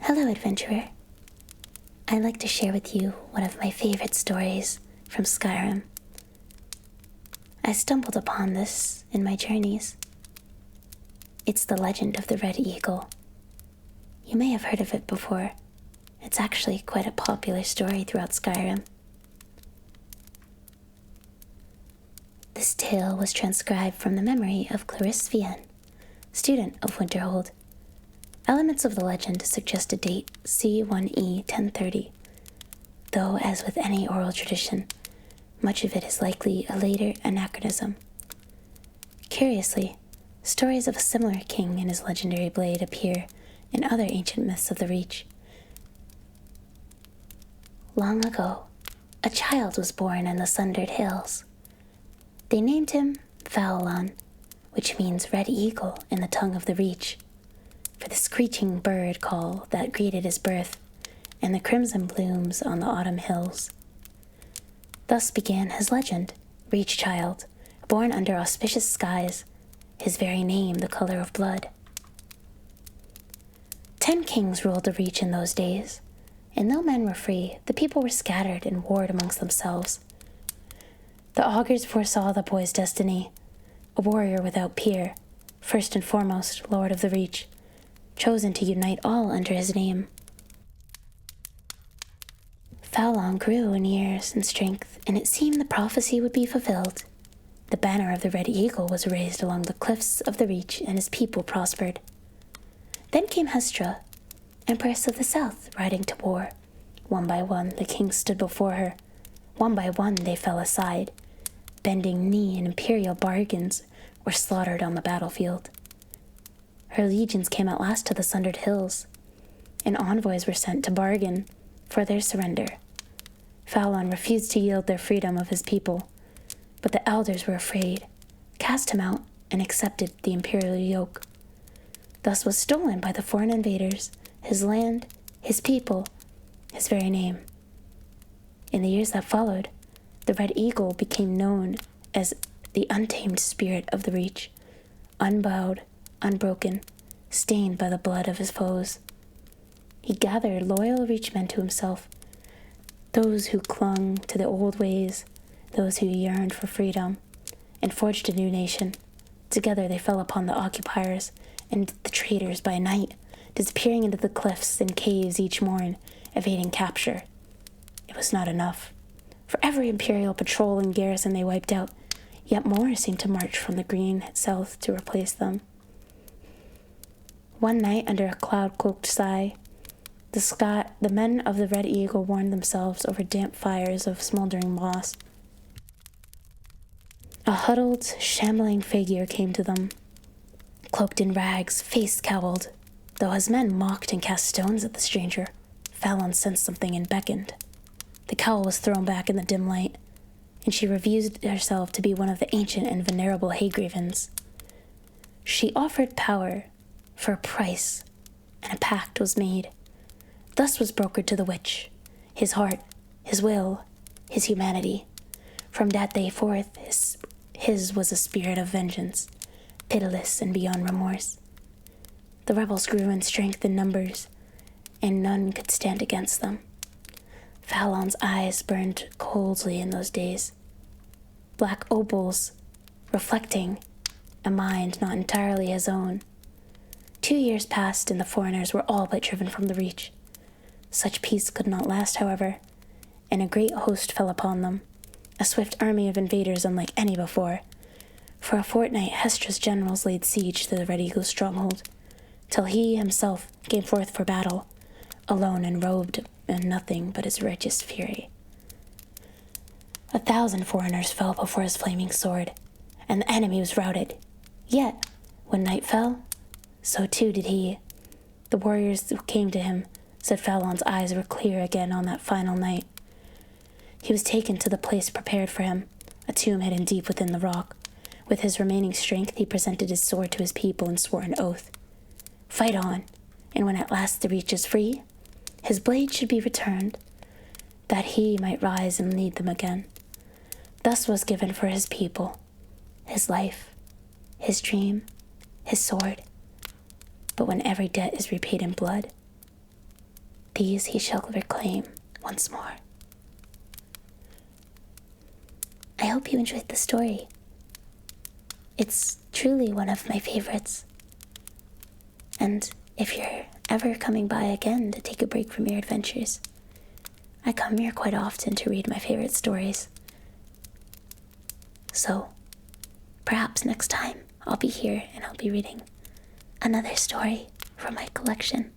Hello, adventurer. I'd like to share with you one of my favorite stories from Skyrim. I stumbled upon this in my journeys. It's the legend of the Red Eagle. You may have heard of it before. It's actually quite a popular story throughout Skyrim. This tale was transcribed from the memory of Clarice Vienne, student of Winterhold. Elements of the legend suggest a date C1E 1030, though as with any oral tradition, much of it is likely a later anachronism. Curiously, stories of a similar king and his legendary blade appear in other ancient myths of the Reach. Long ago, a child was born in the Sundered Hills. They named him Faulan, which means red eagle in the tongue of the Reach, for the screeching bird call that greeted his birth and the crimson blooms on the autumn hills. Thus began his legend, Reach Child, born under auspicious skies, his very name the color of blood. 10 kings ruled the Reach in those days, and though men were free, the people were scattered and warred amongst themselves. The augurs foresaw the boy's destiny, a warrior without peer, first and foremost Lord of the Reach, chosen to unite all under his name. Faulan grew in years and strength, and it seemed the prophecy would be fulfilled. The banner of the Red Eagle was raised along the cliffs of the Reach, and his people prospered. Then came Hestra, Empress of the South, riding to war. One by one the kings stood before her. One by one they fell aside, bending knee in imperial bargains, or slaughtered on the battlefield. Her legions came at last to the Sundered Hills, and envoys were sent to bargain for their surrender. Faulan refused to yield their freedom of his people, but the elders were afraid, cast him out, and accepted the imperial yoke. Thus was stolen by the foreign invaders his land, his people, his very name. In the years that followed, the Red Eagle became known as the untamed spirit of the Reach, unbowed, unbroken, stained by the blood of his foes. He gathered loyal Reachmen to himself, those who clung to the old ways, those who yearned for freedom, and forged a new nation. Together they fell upon the occupiers and the traitors by night, disappearing into the cliffs and caves each morn, evading capture. It was not enough. For every imperial patrol and garrison they wiped out, yet more seemed to march from the green south to replace them. One night, under a cloud-cloaked sky, the men of the Red Eagle warmed themselves over damp fires of smoldering moss. A huddled, shambling figure came to them, cloaked in rags, face cowled. Though his men mocked and cast stones at the stranger, Faulan sensed something and beckoned. The cowl was thrown back in the dim light, and she revealed herself to be one of the ancient and venerable Haygravens. She offered power for a price, and a pact was made. Thus was brokered to the witch, his heart, his will, his humanity. From that day forth, his was a spirit of vengeance, pitiless and beyond remorse. The rebels grew in strength and numbers, and none could stand against them. Faulan's eyes burned coldly in those days, black opals reflecting a mind not entirely his own. 2 years passed, and the foreigners were all but driven from the Reach. Such peace could not last, however, and a great host fell upon them, a swift army of invaders unlike any before. For a fortnight Hestra's generals laid siege to the Red Eagle's stronghold, till he himself came forth for battle, alone and robed in nothing but his righteous fury. 1,000 foreigners fell before his flaming sword, and the enemy was routed. Yet, when night fell, so too did he. The warriors who came to him said Faulan's eyes were clear again on that final night. He was taken to the place prepared for him, a tomb hidden deep within the rock. With his remaining strength, he presented his sword to his people and swore an oath. Fight on, and when at last the Reach is free, his blade should be returned, that he might rise and lead them again. Thus was given for his people, his life, his dream, his sword. But when every debt is repaid in blood, These he shall reclaim once more. I hope you enjoyed the story. It's truly one of my favorites. And if you're ever coming by again to take a break from your adventures, I come here quite often to read my favorite stories. So, perhaps next time I'll be here and I'll be reading another story from my collection.